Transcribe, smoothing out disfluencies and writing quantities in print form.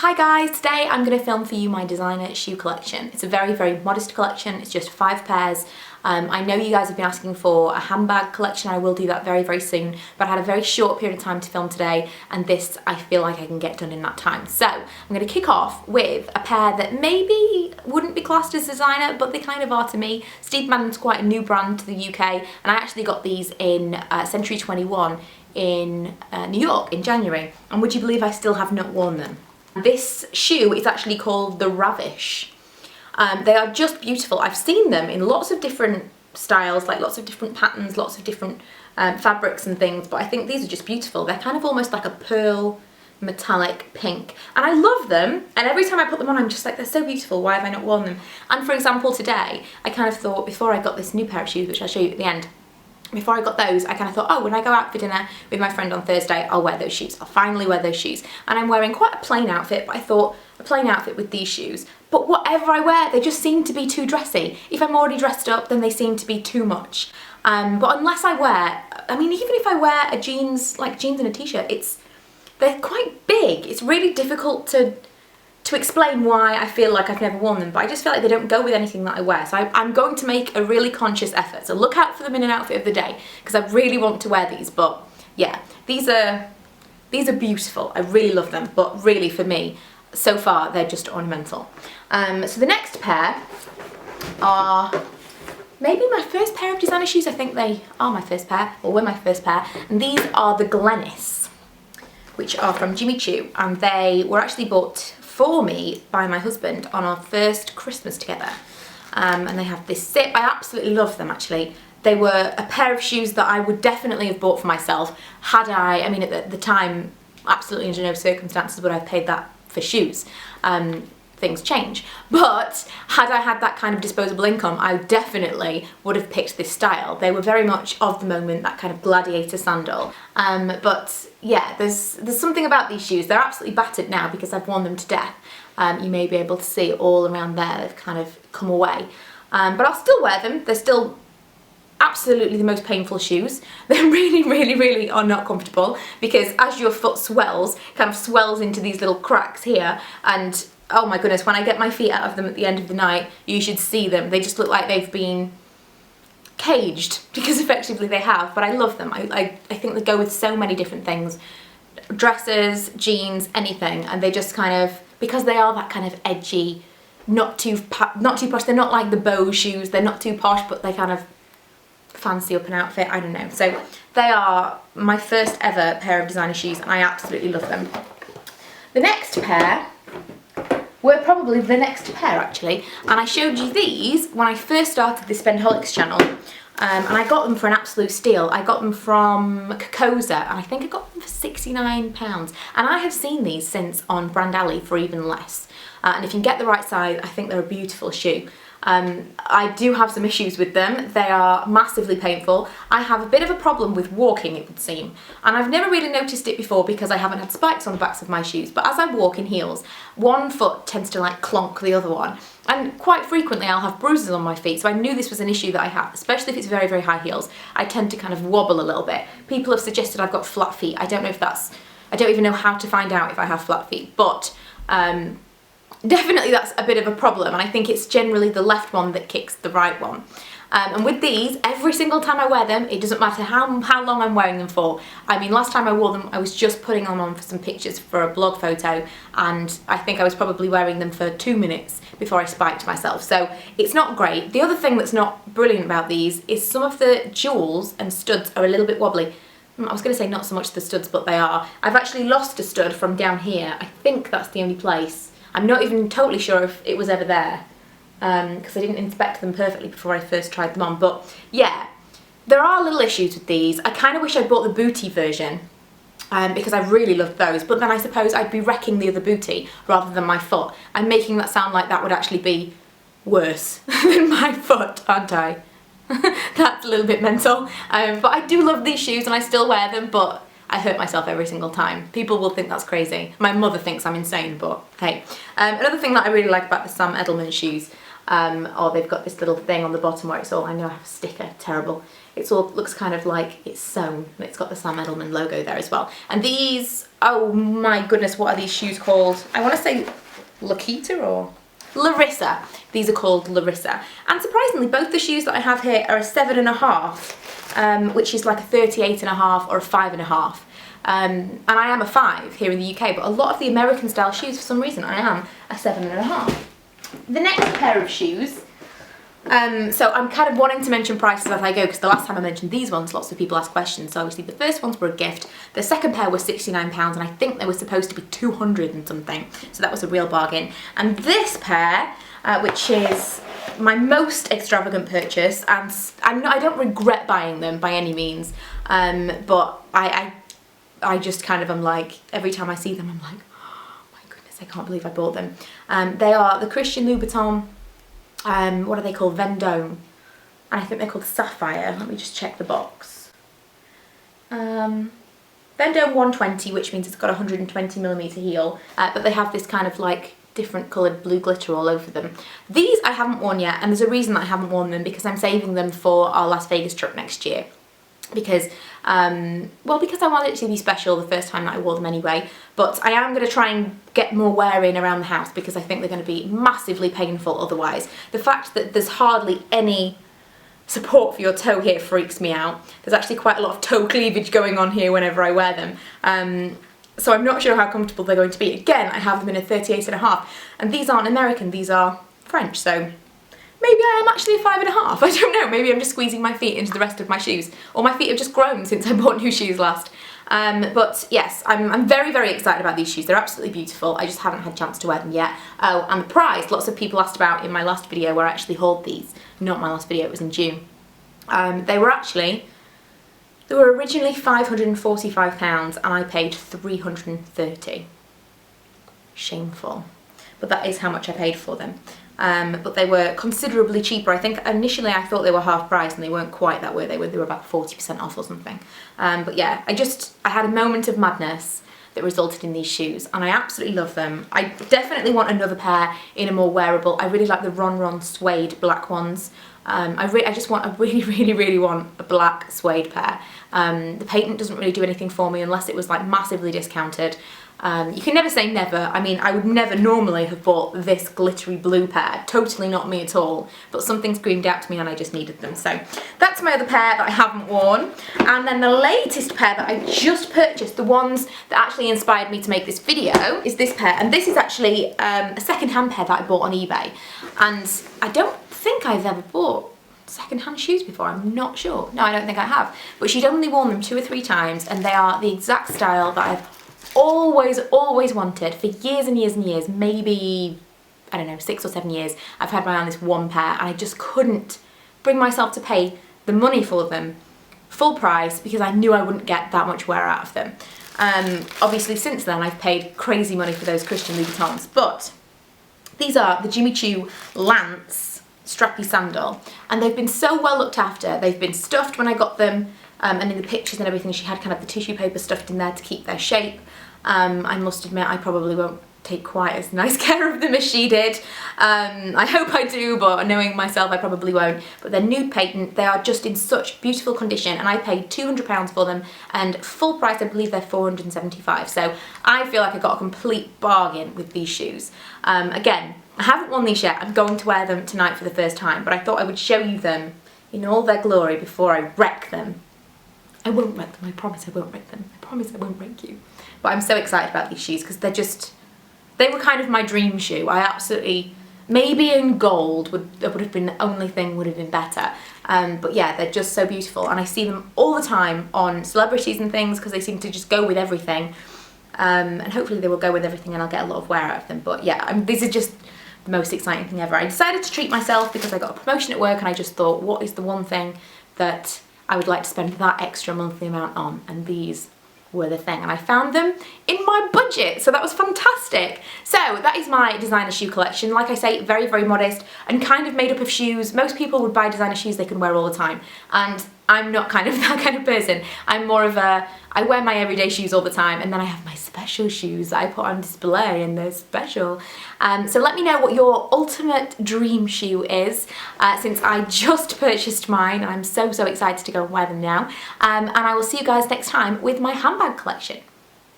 Hi guys, today I'm going to film for you my designer shoe collection. It's a very, very modest collection. It's just 5 pairs. I know you guys have been asking for a handbag collection. I will do that very, very soon, but I had a very short period of time to film today, and this I feel like I can get done in that time. So I'm going to kick off with a pair that maybe wouldn't be classed as designer, but they kind of are to me. Steve Madden's quite a new brand to the UK, and I actually got these in Century 21 in New York in January, and would you believe I still have not worn them? This shoe is actually called the Ravesh. They are just beautiful. I've seen them in lots of different styles, like lots of different patterns, lots of different fabrics and things, but I think these are just beautiful. They're kind of almost like a pearl metallic pink, and I love them, and every time I put them on I'm just like, they're so beautiful, why have I not worn them? And for example today, I kind of thought, before I got this new pair of shoes, which I'll show you at the end, before I got those, I kind of thought, oh, when I go out for dinner with my friend on Thursday, I'll wear those shoes. I'll finally wear those shoes. And I'm wearing quite a plain outfit, but I thought, a plain outfit with these shoes. But whatever I wear, they just seem to be too dressy. If I'm already dressed up, then they seem to be too much. But unless I wear, I mean, even if I wear a jeans, like jeans and a t-shirt, they're quite big. It's really difficult to explain why I feel like I've never worn them, but I just feel like they don't go with anything that I wear. So I'm going to make a really conscious effort. So look out for them in an outfit of the day, because I really want to wear these. But yeah, these are beautiful. I really love them, but really for me, so far, they're just ornamental. So the next pair are maybe my first pair of designer shoes. I think they are my first pair, or were my first pair. And these are the Glenys, which are from Jimmy Choo, and they were actually bought for me by my husband on our first Christmas together. And they have this zip. I absolutely love them, actually. They were a pair of shoes that I would definitely have bought for myself had I mean at the time, absolutely under no circumstances would I have paid that for shoes. Things change, but had I had that kind of disposable income, I definitely would have picked this style. They were very much of the moment, that kind of gladiator sandal. But yeah, there's something about these shoes. They're absolutely battered now because I've worn them to death. You may be able to see all around there, they've kind of come away. But I'll still wear them. They're still absolutely the most painful shoes. They really, really, really are not comfortable, because as your foot swells, kind of swells into these little cracks here, and oh my goodness, when I get my feet out of them at the end of the night, you should see them. They just look like they've been caged, because effectively they have, but I love them. I think they go with so many different things. Dresses, jeans, anything, and they just kind of, because they are that kind of edgy, not too posh, they're not like the bow shoes, they're not too posh, but they kind of fancy up an outfit, I don't know. So they are my first ever pair of designer shoes, and I absolutely love them. The next pair were probably the next pair, actually, and I showed you these when I first started the Spendaholics channel, and I got them for an absolute steal. I got them from Kokoza, and I think I got them for £69, and I have seen these since on Brand Alley for even less, and if you get the right size, I think they're a beautiful shoe. I do have some issues with them. They are massively painful. I have a bit of a problem with walking, it would seem, and I've never really noticed it before because I haven't had spikes on the backs of my shoes, but as I walk in heels, one foot tends to like clonk the other one, and quite frequently I'll have bruises on my feet, so I knew this was an issue that I have, especially if it's very, very high heels. I tend to kind of wobble a little bit. People have suggested I've got flat feet. I don't know if that's, I don't even know how to find out if I have flat feet, but definitely that's a bit of a problem, and I think it's generally the left one that kicks the right one. And with these, every single time I wear them, it doesn't matter how long I'm wearing them for. I mean, last time I wore them, I was just putting them on for some pictures for a blog photo, and I think I was probably wearing them for 2 minutes before I spiked myself. So it's not great. The other thing that's not brilliant about these is some of the jewels and studs are a little bit wobbly. I was going to say not so much the studs, but they are. I've actually lost a stud from down here. I think that's the only place. I'm not even totally sure if it was ever there, because I didn't inspect them perfectly before I first tried them on. But yeah, there are little issues with these. I kind of wish I bought the booty version, because I really loved those, but then I suppose I'd be wrecking the other booty rather than my foot. I'm making that sound like that would actually be worse than my foot, aren't I? That's a little bit mental. But I do love these shoes and I still wear them, but I hurt myself every single time. People will think that's crazy. My mother thinks I'm insane, but hey. Another thing that I really like about the Sam Edelman shoes or they've got this little thing on the bottom where it's all, I know I have a sticker, terrible. It's all, looks kind of like it's sewn, and it's got the Sam Edelman logo there as well. And these, oh my goodness, what are these shoes called? I want to say Louboutin or Lorissa. These are called Lorissa. And surprisingly, both the shoes that I have here are a 7.5, which is like a 38.5 or a 5.5. And I am a 5 here in the UK, but a lot of the American style shoes, for some reason, I am a 7.5. The next pair of shoes, so I'm kind of wanting to mention prices as I go, because the last time I mentioned these ones, lots of people asked questions. So obviously the first ones were a gift. The second pair was £69, and I think they were supposed to be 200 and something. So that was a real bargain. And this pair, which is my most extravagant purchase, and I don't regret buying them by any means, but I just kind of am like, every time I see them, I'm like, oh my goodness, I can't believe I bought them. They are the Christian Louboutin, what are they called? Vendome. And I think they're called Sapphire. Let me just check the box. Vendome 120, which means it's got a 120mm heel, but they have this kind of like different coloured blue glitter all over them. These I haven't worn yet, and there's a reason that I haven't worn them, because I'm saving them for our Las Vegas trip next year. Because, well, because I want it to be special the first time that I wore them anyway, but I am going to try and get more wear in around the house, because I think they're going to be massively painful otherwise. The fact that there's hardly any support for your toe here freaks me out. There's actually quite a lot of toe cleavage going on here whenever I wear them. So I'm not sure how comfortable they're going to be. Again, I have them in a 38.5, and these aren't American, these are French, so maybe I am actually a 5.5, I don't know, maybe I'm just squeezing my feet into the rest of my shoes, or my feet have just grown since I bought new shoes last. But yes, I'm very, very excited about these shoes. They're absolutely beautiful. I just haven't had a chance to wear them yet. Oh, and the price, lots of people asked about in my last video where I actually hauled these. Not my last video, it was in June. They were originally £545 and I paid £330. Shameful. But that is how much I paid for them. But they were considerably cheaper. I think initially I thought they were half price, and they weren't quite that way. They were about 40% off or something. But yeah, I had a moment of madness that resulted in these shoes, and I absolutely love them. I definitely want another pair in a more wearable. I really like the Ron suede black ones. I really want a black suede pair. The patent doesn't really do anything for me unless it was like massively discounted. You can never say never. I mean, I would never normally have bought this glittery blue pair. Totally not me at all. But something screamed out to me and I just needed them. So that's my other pair that I haven't worn. And then the latest pair that I just purchased, the ones that actually inspired me to make this video, is this pair. And this is actually a second-hand pair that I bought on eBay. And I don't think I've ever bought second-hand shoes before, I'm not sure. No, I don't think I have. But she'd only worn them 2 or 3 times, and they are the exact style that I've always wanted for years and years and years. Maybe, I don't know, 6 or 7 years I've had my eye on this one pair, and I just couldn't bring myself to pay the money for them full price, because I knew I wouldn't get that much wear out of them. Obviously since then I've paid crazy money for those Christian Louboutins, but these are the Choo Lance strappy sandal, and they've been so well looked after. They've been stuffed when I got them, and in the pictures and everything she had kind of the tissue paper stuffed in there to keep their shape. I must admit I probably won't take quite as nice care of them as she did. I hope I do, but knowing myself I probably won't. But they're nude patent, they are just in such beautiful condition, and I paid £200 for them, and full price I believe they're £475, so I feel like I got a complete bargain with these shoes. Again, I haven't worn these yet, I'm going to wear them tonight for the first time, but I thought I would show you them in all their glory before I wreck them. I won't wreck them, I promise I won't wreck them. I promise I won't wreck you. But I'm so excited about these shoes because they were kind of my dream shoe. I absolutely, maybe in gold would have been the only thing would have been better. But yeah, they're just so beautiful, and I see them all the time on celebrities and things because they seem to just go with everything. And hopefully they will go with everything and I'll get a lot of wear out of them. But yeah, these are just the most exciting thing ever. I decided to treat myself because I got a promotion at work, and I just thought, what is the one thing that I would like to spend that extra monthly amount on? And these were the thing, and I found them in my budget, so that was fantastic. So that is my designer shoe collection. Like I say, very, very modest and kind of made up of shoes. Most people would buy designer shoes they can wear all the time, and I'm not kind of that kind of person. I'm more of a, I wear my everyday shoes all the time, and then I have my special shoes that I put on display, and they're special. So let me know what your ultimate dream shoe is, since I just purchased mine and I'm so excited to go and wear them now. And I will see you guys next time with my handbag collection.